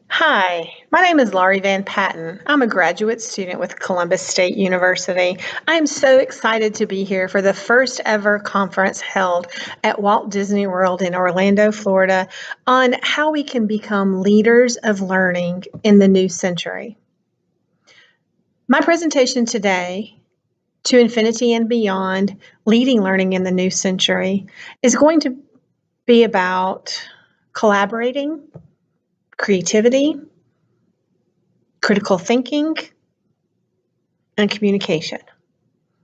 Hi, my name is Laurie Van Patten. I'm a graduate student with Columbus State University. I'm so excited to be here for the first ever conference held at Walt Disney World in Orlando, Florida, on how we can become leaders of learning in the new century. My presentation today, To Infinity and Beyond, Leading Learning in the New Century, is going to be about collaborating, creativity, critical thinking, and communication.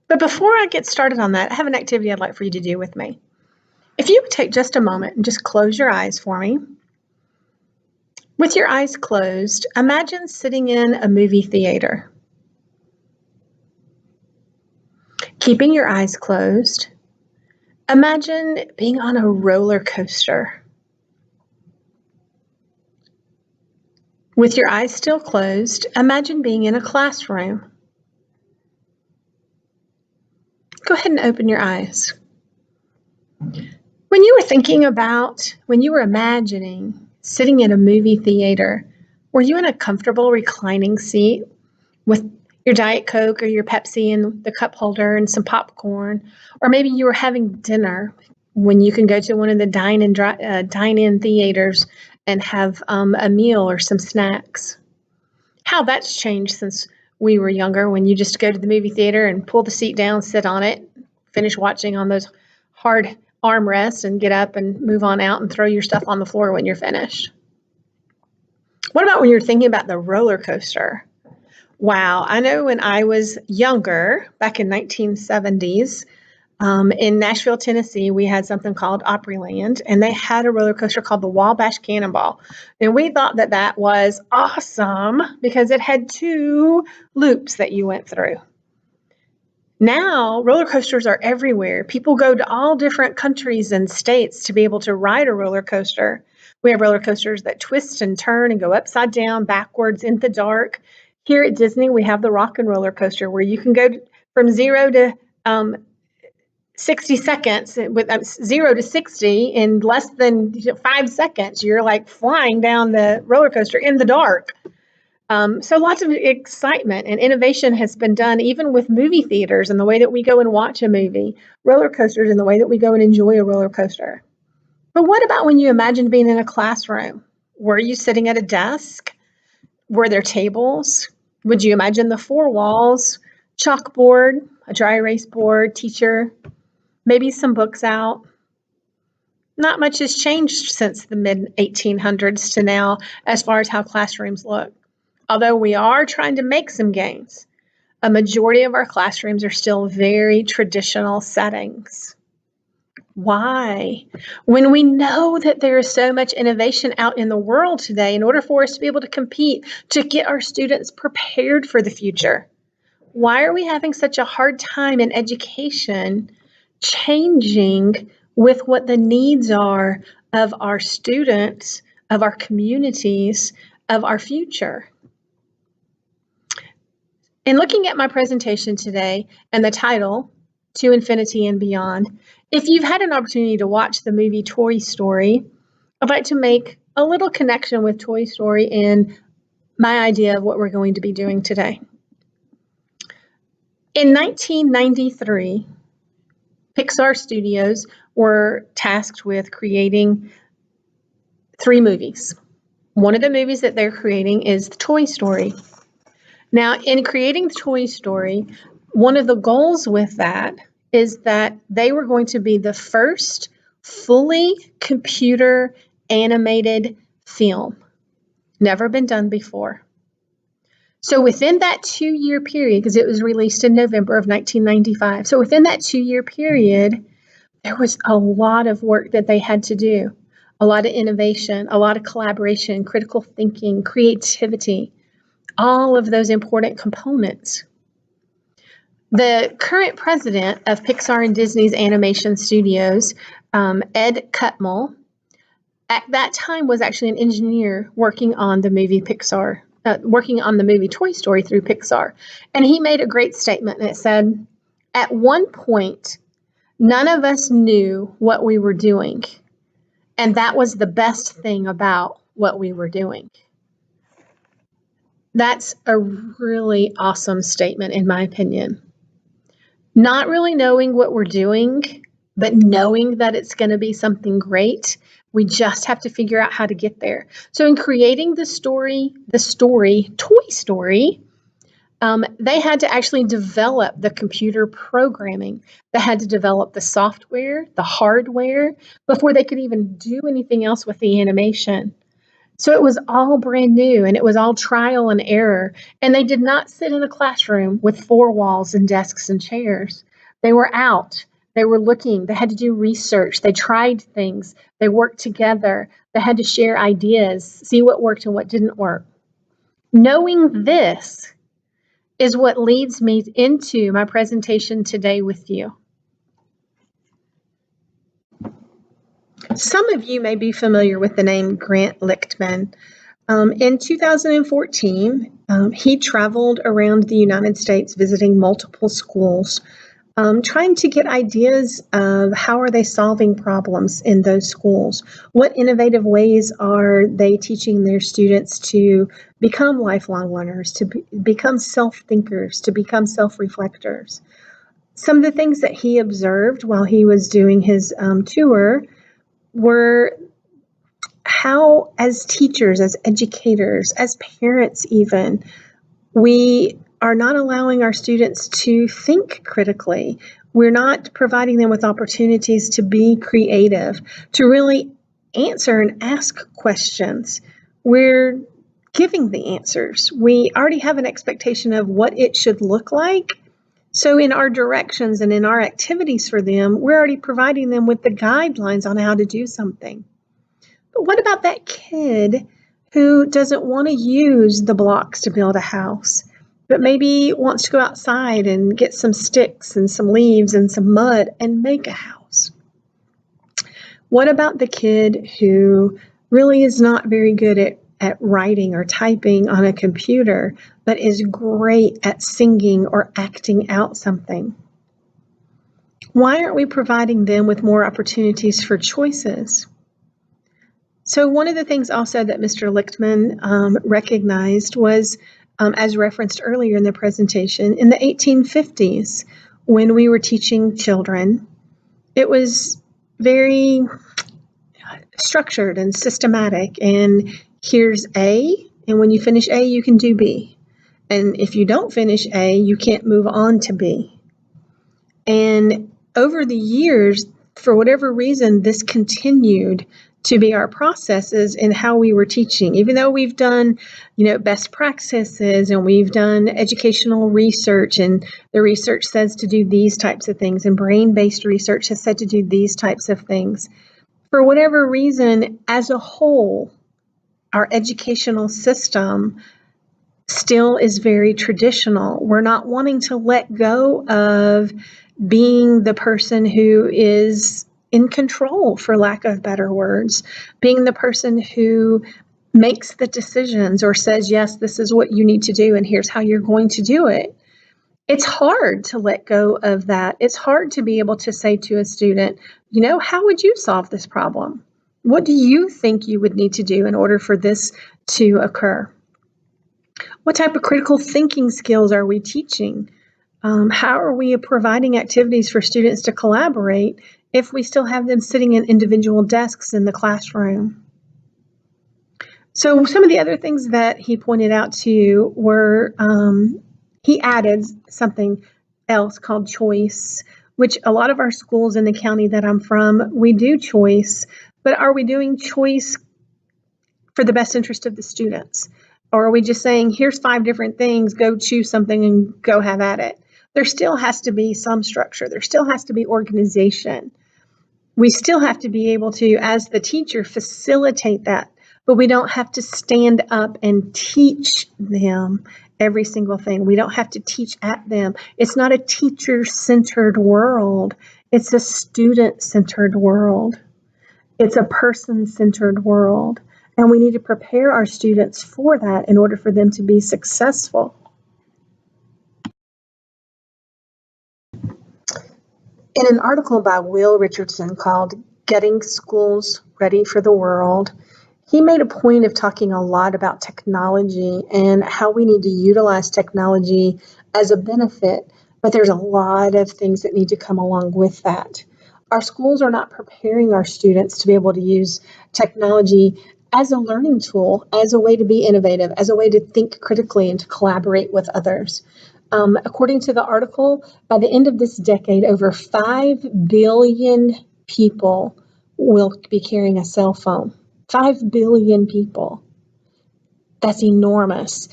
But before I get started on that, I have an activity I'd like for you to do with me. If you would take just a moment and just close your eyes for me. With your eyes closed, imagine sitting in a movie theater. Keeping your eyes closed, imagine being on a roller coaster. With your eyes still closed, imagine being in a classroom. Go ahead and open your eyes. When you were imagining sitting in a movie theater, were you in a comfortable reclining seat with your Diet Coke or your Pepsi and the cup holder and some popcorn? Or maybe you were having dinner when you can go to one of the dine-in theaters and have a meal or some snacks. How that's changed since we were younger, when you just go to the movie theater and pull the seat down, sit on it, finish watching on those hard armrests, and get up and move on out and throw your stuff on the floor when you're finished. What about when you're thinking about the roller coaster? Wow, I know when I was younger, back in 1970s, in Nashville, Tennessee, we had something called Opryland, and they had a roller coaster called the Wabash Cannonball. And we thought that that was awesome because it had 2 loops that you went through. Now, roller coasters are everywhere. People go to all different countries and states to be able to ride a roller coaster. We have roller coasters that twist and turn and go upside down, backwards, in the dark. Here at Disney, we have the Rock and Roller Coaster, where you can go from 0 to 60 seconds, with 0 to 60 in less than 5 seconds. You're like flying down the roller coaster in the dark. So lots of excitement and innovation has been done, even with movie theaters and the way that we go and watch a movie, roller coasters and the way that we go and enjoy a roller coaster. But what about when you imagine being in a classroom? Were you sitting at a desk? Were there tables? Would you imagine the 4 walls, chalkboard, a dry erase board, teacher, maybe some books out? Not much has changed since the mid-1800s to now as far as how classrooms look. Although we are trying to make some gains, a majority of our classrooms are still very traditional settings. Why? When we know that there is so much innovation out in the world today, in order for us to be able to compete, to get our students prepared for the future, why are we having such a hard time in education changing with what the needs are of our students, of our communities, of our future? In looking at my presentation today and the title, To Infinity and Beyond, if you've had an opportunity to watch the movie Toy Story, I'd like to make a little connection with Toy Story and my idea of what we're going to be doing today. In 1993, Pixar Studios were tasked with creating 3 movies. One of the movies that they're creating is Toy Story. Now, in creating Toy Story, one of the goals with that is that they were going to be the first fully computer animated film. Never been done before. So within that 2-year period, because it was released in November of 1995, so within that 2-year period, there was a lot of work that they had to do, a lot of innovation, a lot of collaboration, critical thinking, creativity, all of those important components. The current president of Pixar and Disney's animation studios, Ed Catmull, at that time was actually an engineer working on the movie Toy Story through Pixar. And he made a great statement, and it said, "At one point, none of us knew what we were doing. And that was the best thing about what we were doing. That's a really awesome statement, in my opinion. Not really knowing what we're doing, but knowing that it's going to be something great. We just have to figure out how to get there. So in creating the story, Toy Story, they had to actually develop the computer programming. They had to develop the software, the hardware, before they could even do anything else with the animation. So it was all brand new and it was all trial and error. And they did not sit in a classroom with four walls and desks and chairs. They were out. They were looking. They had to do research. They tried things. They worked together. They had to share ideas, see what worked and what didn't work. Knowing this is what leads me into my presentation today with you. Some of you may be familiar with the name Grant Lichtman. In 2014, he traveled around the United States visiting multiple schools, trying to get ideas of how are they solving problems in those schools? What innovative ways are they teaching their students to become lifelong learners, to become self-thinkers, to become self-reflectors? Some of the things that he observed while he was doing his tour were how, as teachers, as educators, as parents even, we are not allowing our students to think critically. We're not providing them with opportunities to be creative, to really answer and ask questions. We're giving the answers. We already have an expectation of what it should look like. So in our directions and in our activities for them, we're already providing them with the guidelines on how to do something. But what about that kid who doesn't want to use the blocks to build a house, but maybe wants to go outside and get some sticks and some leaves and some mud and make a house? What about the kid who really is not very good at writing or typing on a computer, but is great at singing or acting out something? Why aren't we providing them with more opportunities for choices? So one of the things also that Mr. Lichtman recognized was, as referenced earlier in the presentation, in the 1850s, when we were teaching children, it was very structured and systematic. And here's A, and when you finish A, you can do B. And if you don't finish A, you can't move on to B. And over the years, for whatever reason, this continued to be our processes in how we were teaching. Even though we've done, best practices and we've done educational research, and the research says to do these types of things, and brain-based research has said to do these types of things. For whatever reason, as a whole, our educational system still is very traditional. We're not wanting to let go of being the person who is in control, for lack of better words, being the person who makes the decisions or says, yes, this is what you need to do and here's how you're going to do it. It's hard to let go of that. It's hard to be able to say to a student, how would you solve this problem? What do you think you would need to do in order for this to occur? What type of critical thinking skills are we teaching? How are we providing activities for students to collaborate if we still have them sitting in individual desks in the classroom? So some of the other things that he pointed out to you were, he added something else called choice, which a lot of our schools in the county that I'm from, we do choice, but are we doing choice for the best interest of the students? Or are we just saying, here's 5 different things, go choose something and go have at it? There still has to be some structure. There still has to be organization. We still have to be able to, as the teacher, facilitate that, but we don't have to stand up and teach them every single thing. We don't have to teach at them. It's not a teacher-centered world. It's a student-centered world. It's a person-centered world. And we need to prepare our students for that in order for them to be successful. In an article by Will Richardson called Getting Schools Ready for the World, He made a point of talking a lot about technology and how we need to utilize technology as a benefit, but there's a lot of things that need to come along with that. Our schools are not preparing our students to be able to use technology as a learning tool, as a way to be innovative, as a way to think critically and to collaborate with others. According to the article, by the end of this decade, over 5 billion people will be carrying a cell phone. 5 billion people. That's enormous.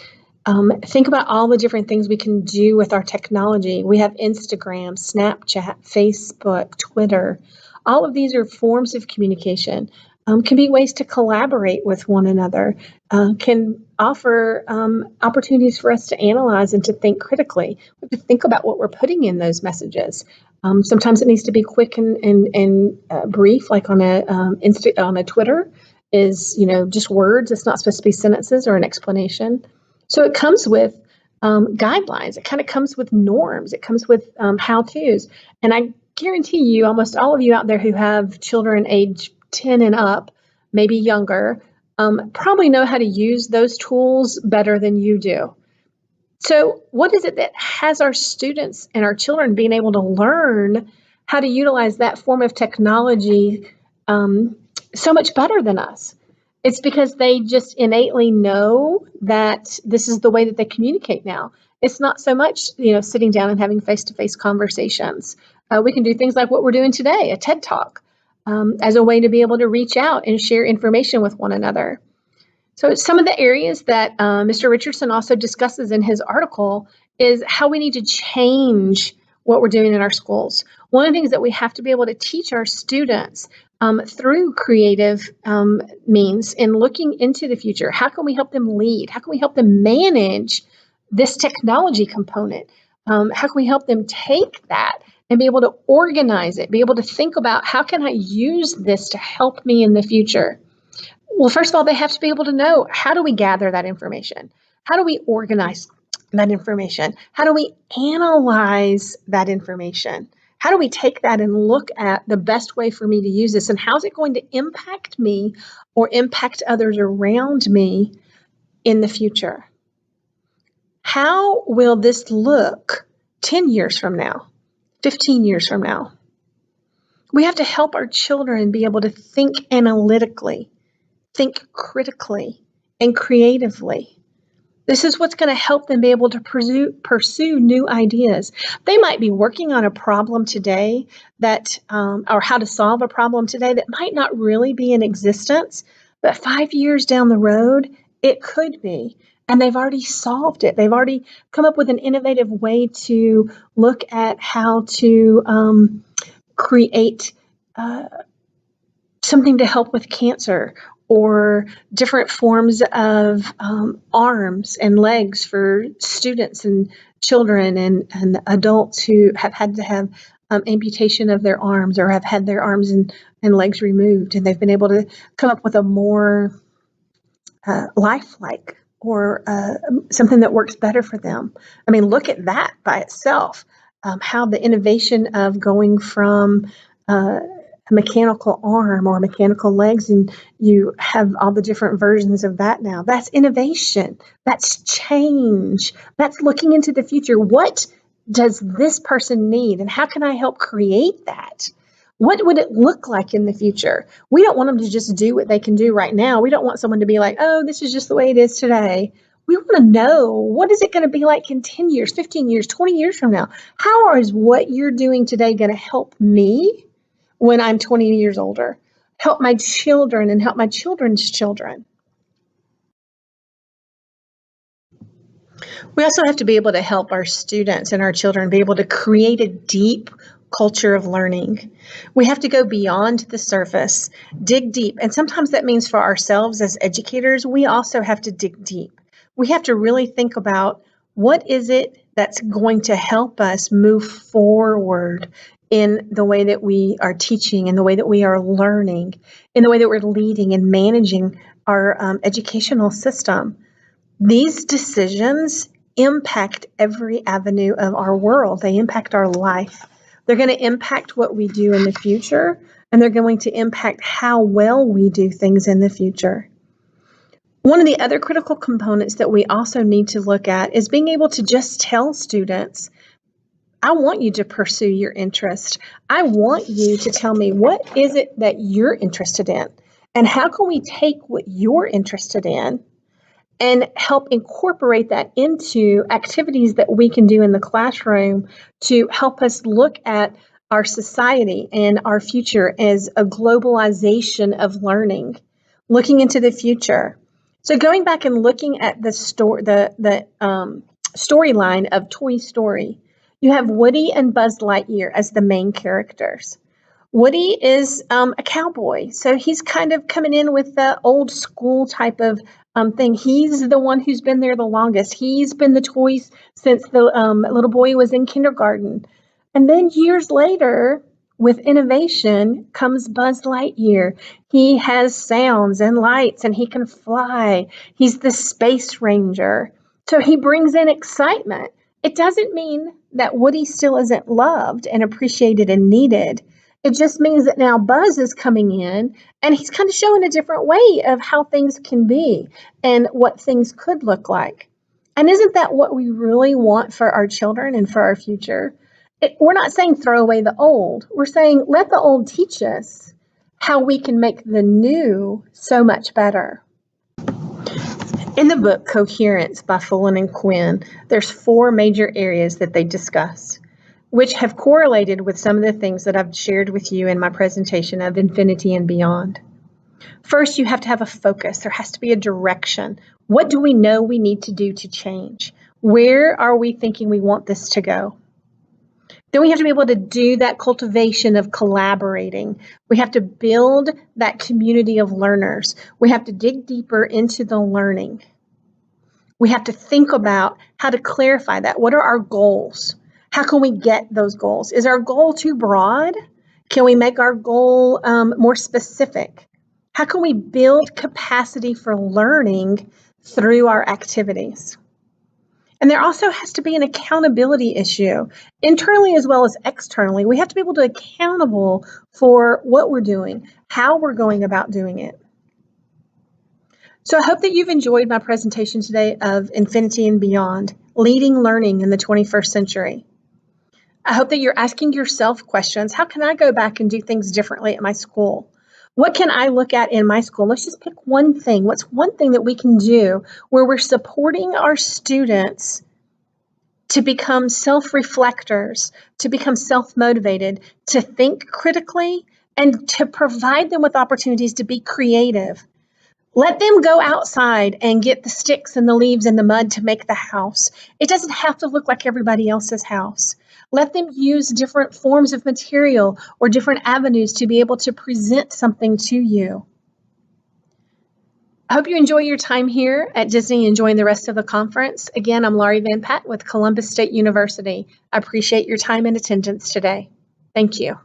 Think about all the different things we can do with our technology. We have Instagram, Snapchat, Facebook, Twitter. All of these are forms of communication. Can be ways to collaborate with one another, can offer opportunities for us to analyze and to think critically. We have to think about what we're putting in those messages. Sometimes it needs to be quick and brief, like on a Twitter is, just words. It's not supposed to be sentences or an explanation. So it comes with guidelines. It kind of comes with norms. It comes with how-tos. And I guarantee you, almost all of you out there who have children age 10 and up, maybe younger, probably know how to use those tools better than you do. So what is it that has our students and our children being able to learn how to utilize that form of technology so much better than us? It's because they just innately know that this is the way that they communicate now. It's not so much, sitting down and having face-to-face conversations. We can do things like what we're doing today, a TED Talk, as a way to be able to reach out and share information with one another. So some of the areas that Mr. Richardson also discusses in his article is how we need to change what we're doing in our schools. One of the things that we have to be able to teach our students through creative means in looking into the future. How can we help them lead? How can we help them manage this technology component? How can we help them take that and be able to organize it, be able to think about how can I use this to help me in the future? Well, first of all, they have to be able to know, how do we gather that information? How do we organize that information? How do we analyze that information? How do we take that and look at the best way for me to use this, and how's it going to impact me or impact others around me in the future? How will this look 10 years from now, 15 years from now? We have to help our children be able to think analytically, think critically, and creatively. This is what's going to help them be able to pursue new ideas. They might be working on a problem today or how to solve a problem today that might not really be in existence, but 5 years down the road, it could be. And they've already solved it. They've already come up with an innovative way to look at how to create something to help with cancer, or different forms of arms and legs for students and children and adults who have had to have amputation of their arms or have had their arms and legs removed. And they've been able to come up with a more lifelike or something that works better for them. I mean, look at that by itself, how the innovation of going from a mechanical arm or mechanical legs, and you have all the different versions of that now. That's innovation. That's change. That's looking into the future. What does this person need, and how can I help create that? What would it look like in the future? We don't want them to just do what they can do right now. We don't want someone to be like, oh, this is just the way it is today. We want to know, what is it going to be like in 10 years, 15 years, 20 years from now? How is what you're doing today going to help me when I'm 20 years older, help my children and help my children's children? We also have to be able to help our students and our children be able to create a deep culture of learning. We have to go beyond the surface, dig deep. And sometimes that means for ourselves as educators, we also have to dig deep. We have to really think about, what is it that's going to help us move forward in the way that we are teaching, in the way that we are learning, in the way that we're leading and managing our educational system. These decisions impact every avenue of our world. They impact our life. They're going to impact what we do in the future, and they're going to impact how well we do things in the future. One of the other critical components that we also need to look at is being able to just tell students, I want you to pursue your interest. I want you to tell me, what is it that you're interested in? And how can we take what you're interested in and help incorporate that into activities that we can do in the classroom to help us look at our society and our future as a globalization of learning, looking into the future. So going back and looking at the storyline of Toy Story, you have Woody and Buzz Lightyear as the main characters. Woody is a cowboy, so he's kind of coming in with the old school type of thing. He's the one who's been there the longest. He's been the toys since the little boy was in kindergarten. And then years later, with innovation comes Buzz Lightyear. He has sounds and lights, and he can fly. He's the space ranger. So he brings in excitement. It doesn't mean that Woody still isn't loved and appreciated and needed. It just means that now Buzz is coming in and he's kind of showing a different way of how things can be and what things could look like. And isn't that what we really want for our children and for our future? We're not saying throw away the old. We're saying let the old teach us how we can make the new so much better. In the book Coherence by Fullen and Quinn, there's 4 major areas that they discuss, which have correlated with some of the things that I've shared with you in my presentation of Infinity and Beyond. First, you have to have a focus. There has to be a direction. What do we know we need to do to change? Where are we thinking we want this to go? Then we have to be able to do that cultivation of collaborating. We have to build that community of learners. We have to dig deeper into the learning. We have to think about how to clarify that. What are our goals? How can we get those goals? Is our goal too broad? Can we make our goal more specific? How can we build capacity for learning through our activities? And there also has to be an accountability issue, internally as well as externally. We have to be able to be accountable for what we're doing, how we're going about doing it. So I hope that you've enjoyed my presentation today of Infinity and Beyond, leading learning in the 21st century. I hope that you're asking yourself questions. How can I go back and do things differently at my school? What can I look at in my school? Let's just pick one thing. What's one thing that we can do where we're supporting our students to become self-reflectors, to become self-motivated, to think critically, and to provide them with opportunities to be creative. Let them go outside and get the sticks and the leaves and the mud to make the house. It doesn't have to look like everybody else's house. Let them use different forms of material or different avenues to be able to present something to you. I hope you enjoy your time here at Disney and enjoying the rest of the conference. Again, I'm Laurie Van Patten with Columbus State University. I appreciate your time and attendance today. Thank you.